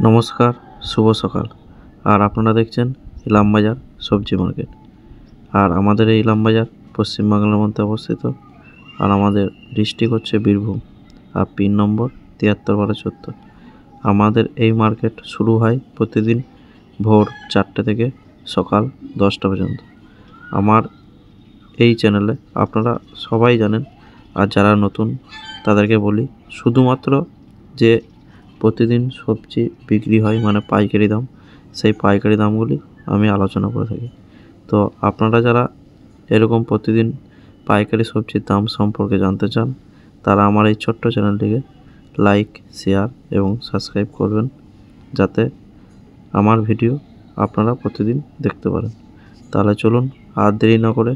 নমস্কার, শুভ সকাল। আর আপনারা দেখছেন ইলামবাজার সবজি মার্কেট। আর আমাদের এই ইলামবাজার পশ্চিমবাংলার মধ্যে অবস্থিত। আর আমাদের ডিস্ট্রিক্ট হচ্ছে বীরভূম। আর পিন নম্বর 731274। আমাদের এই মার্কেট শুরু হয় প্রতিদিন ভোর 4টে থেকে সকাল 10টা পর্যন্ত। আমার এই চ্যানেলে আপনারা সবাই জানেন, আর যারা নতুন তাদেরকে বলি, শুধুমাত্র যে প্রতিদিন সবজি বিক্রি হয় মানে পাইকারি দাম, সেই পাইকারি দামগুলি আমি আলোচনা করে থাকি। তো আপনারা যারা এরকম প্রতিদিন পাইকারি সবজির দাম সম্পর্কে জানতে চান, তারা আমার এই ছোট্ট চ্যানেলটিকে লাইক, শেয়ার এবং সাবস্ক্রাইব করবেন, যাতে আমার ভিডিও আপনারা প্রতিদিন দেখতে পারেন। তাহলে চলুন আর দেরি না করে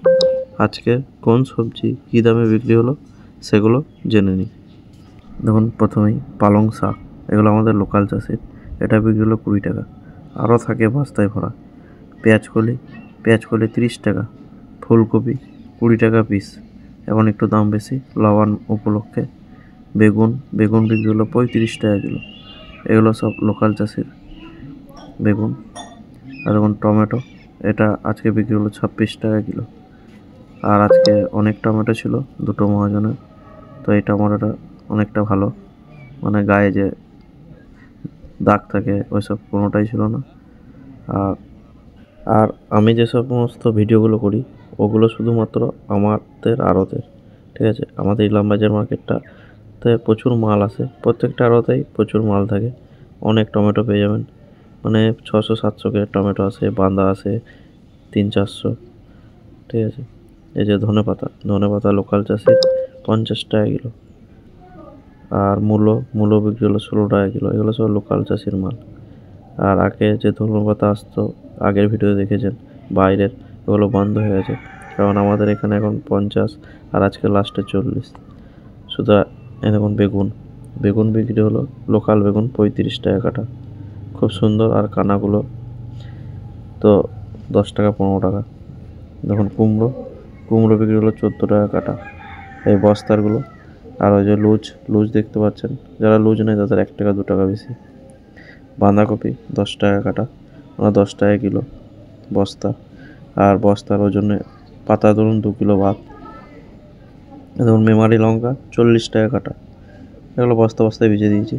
আজকে কোন সবজি কী দামে বিক্রি হলো সেগুলো জেনে নিই। দেখুন, প্রথমেই পালং শাক, এগুলো আমাদের লোকাল চাষের। এটা বিক্রি হলো 20 টাকা। আরও থাকে বস্তায় ভরা। পেঁয়াজকলি 30 টাকা। ফুলকপি 20 টাকা পিস, এখন একটু দাম বেশি লবণ উপলক্ষে। বেগুন বিক্রি হলো 35 টাকা কিলো। এগুলো সব লোকাল চাষের বেগুন। আর দেখুন টমেটো, এটা আজকে বিক্রি হলো 26 টাকা কিলো। আর আজকে অনেক টমেটো ছিল, দুটো মহাজনের। তো এই টমেটোটা অনেকটা ভালো, মানে গায়ে যে দাগ থাকে ওইসব কোনোটাই ছিল না। আর আমি যে সমস্ত ভিডিওগুলো করি ওগুলো শুধুমাত্র আমাদের আড়তের, ঠিক আছে। আমাদের ইলামবাজার মার্কেটটাতে প্রচুর মাল আসে, প্রত্যেকটা আড়তেই প্রচুর মাল থাকে। অনেক টমেটো পেয়ে যাবেন, মানে 600-700 কেজি টমেটো আসে, বাঁধা আসে 300-400, ঠিক আছে। এই যে ধনেপাতা লোকাল চাষের 50 টাকা কিলো। আর মূলো বিক্রি হলো 16 টাকা কিলো। এগুলো সব লোকাল চাষির মাল। আর আগে যে ধনেপাতা আসতো, আগের ভিডিও দেখেছেন বাইরের, ওগুলো বন্ধ হয়ে গেছে, কারণ আমাদের এখানে এখন 50 আর আজকে লাস্টে 40। শুধু দেখুন বেগুন বিক্রি হলো লোকাল বেগুন 35 টাকা কাটা, খুব সুন্দর। আর কানাগুলো তো 10 টাকা 15 টাকা। দেখুন কুমড়ো বিক্রি হলো 14 টাকা কাটা, এই বস্তারগুলো। আর ওই যে লুজ দেখতে পাচ্ছেন, যারা লুজ নেয় তাদের 1 টাকা 2 টাকা বেশি। বাঁধাকপি 10 টাকা কাটা, 10 টাকা কিলো বস্তা। আর বস্তার ওজনে পাতা ধরুন 2 কিলো বাদ। দেখুন মেমারি লঙ্কা 40 টাকা কাটা, এগুলো বস্তায় ভিজে দিয়েছি,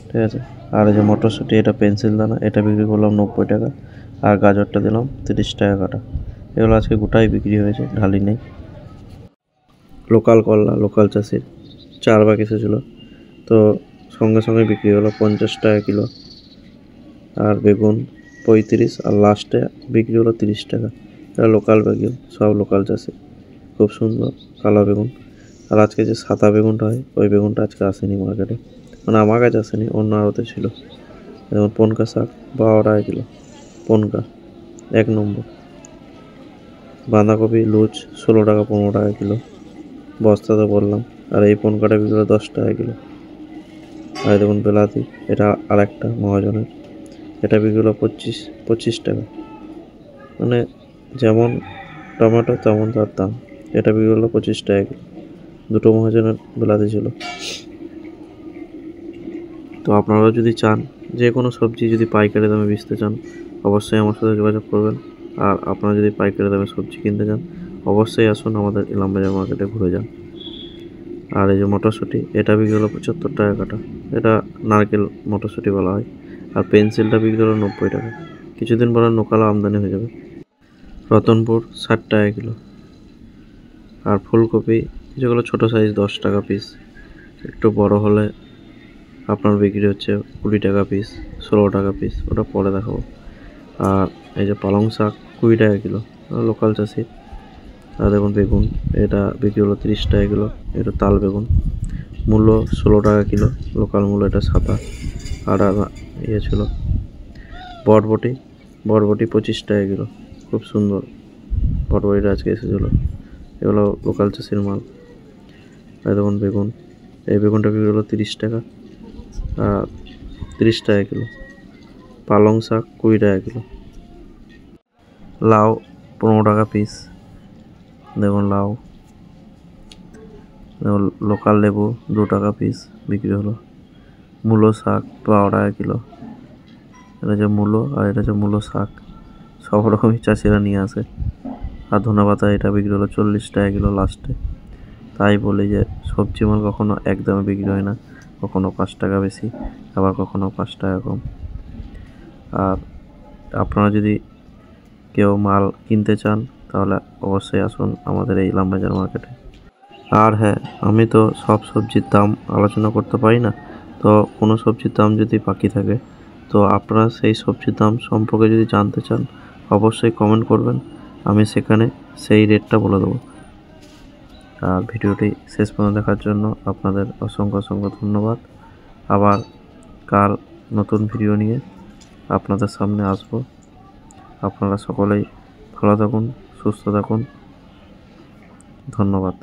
ঠিক আছে। আর এই যে মটরশুঁটি, এটা পেন্সিল দানা, এটা বিক্রি করলাম 90 টাকা। আর গাজরটা দিলাম 30 টাকা কাটা। এগুলো আজকে গোটাই বিক্রি হয়েছে, ঢালি নেই। লোকাল করলা, লোকাল চাষির 4 ভাগ এসেছিলো, তো সঙ্গে বিক্রি হলো 50 টাকা কিলো। আর বেগুন 35, আর লাস্টে বিক্রি হলো 30 টাকা। এটা লোকাল বেগুন, সব লোকাল চাষি, খুব সুন্দর কালো বেগুন। আর আজকে যে সাদা বেগুনটা হয়, ওই বেগুনটা আজকে আসেনি মার্কেটে, মানে আমার কাছে আসেনি, অন্য আড়তে ছিল। যেমন পনকা শাক 12 টাকা কিলো, পনকা 1 নম্বর। বাঁধাকপি লুজ 16 টাকা 15 টাকা কিলো, বস্তাতে বললাম। আর এই পনকাটা বিক্রি হলো 10 টাকা কিলো। আর দেখুন বিলাতি, এটা আর একটা মহাজনের, এটা বিক্রি হলো 25 টাকা। মানে যেমন টমেটো তেমন তার দাম। এটা বিক্রি হলো 25 টাকা কিলো, দুটো মহাজনের বিলাতি ছিল। তো আপনারাও যদি চান যে কোনো সবজি যদি পাইকারি দামে বেচতে চান, অবশ্যই আমার সাথে যোগাযোগ করবেন। আর আপনারা যদি পাইকারি দামে সবজি কিনতে চান, অবশ্যই আসুন আমাদের ইলামবাজার মার্কেটে ঘুরে যান। আর এই যে মটরশুঁটি, এটা বিক্রি হলো 75 টাকা কাটা, এটা নারকেল মটরশুঁটি বলা হয়। আর পেন্সিলটা বিক্রি হলো 90 টাকা। কিছুদিন পরে নোকালা আমদানি হয়ে যাবে। রতনপুর 60 টাকা কিলো। আর ফুলকপি যেগুলো ছোটো সাইজ 10 টাকা পিস, একটু বড় হলে আপনার বিক্রি হচ্ছে 20 টাকা পিস, 16 টাকা পিস, ওটা পরে দেখাবো। আর এই যে পালং শাক 20 টাকা কিলো, লোকাল চাষি। আর দেখুন বেগুন, এটা বিক্রি হলো 30 টাকা কিলো, এটা তাল বেগুন। মূল্য 16 টাকা কিলো, লোকাল মূল্য, এটা সাদা। আর ছিল বরবটি 25 টাকা কিলো, খুব সুন্দর বরবটিটা আজকে এসেছিলো। এগুলো লোকাল চাষির মাল। আর দেখুন বেগুন, এই বেগুনটা বিক্রি হলো 30 টাকা, 30 টাকা কিলো। পালং শাক 20 টাকা কিলো। লাউ 15 টাকা পিস। দেখুন লাউ। লোকাল লেবু 2 টাকা পিস বিক্রি হলো। মূলো শাক 12 টাকা কিলো। এটা যে মূলো, আর এটা যে মূলো শাক, সব রকমই চাষিরা নিয়ে আসে। আর ধনেপাতা এটা বিক্রি হলো 40 টাকা কিলো লাস্টে। তাই বলি যে সবজি মাল কখনো একদমই বিক্রি হয় না, কখনো 5 টাকা বেশি, আবার কখনো 5 টাকা কম। আর আপনারা যদি কেউ মাল কিনতে চান তাহলে অবশ্যই আসুন আমাদের এই ইলামবাজার মার্কেটে। আর হ্যাঁ, আমি তো সব সবজির দাম আলোচনা করতে পারি না, তো কোনো সবজির দাম যদি বাকি থাকে তো আপনারা সেই সবজির দাম সম্পর্কে যদি জানতে চান অবশ্যই কমেন্ট করবেন, আমি সেখানে সেই রেটটা বলে দেবো। আর ভিডিওটি শেষ পর্যন্ত দেখার জন্য আপনাদের অসংখ্য অসংখ্য ধন্যবাদ। আবার কাল নতুন ভিডিও নিয়ে আপনাদের সামনে আসবো। আপনারা সকলেই ভালো থাকুন, সুস্থ থাকুন। ধন্যবাদ।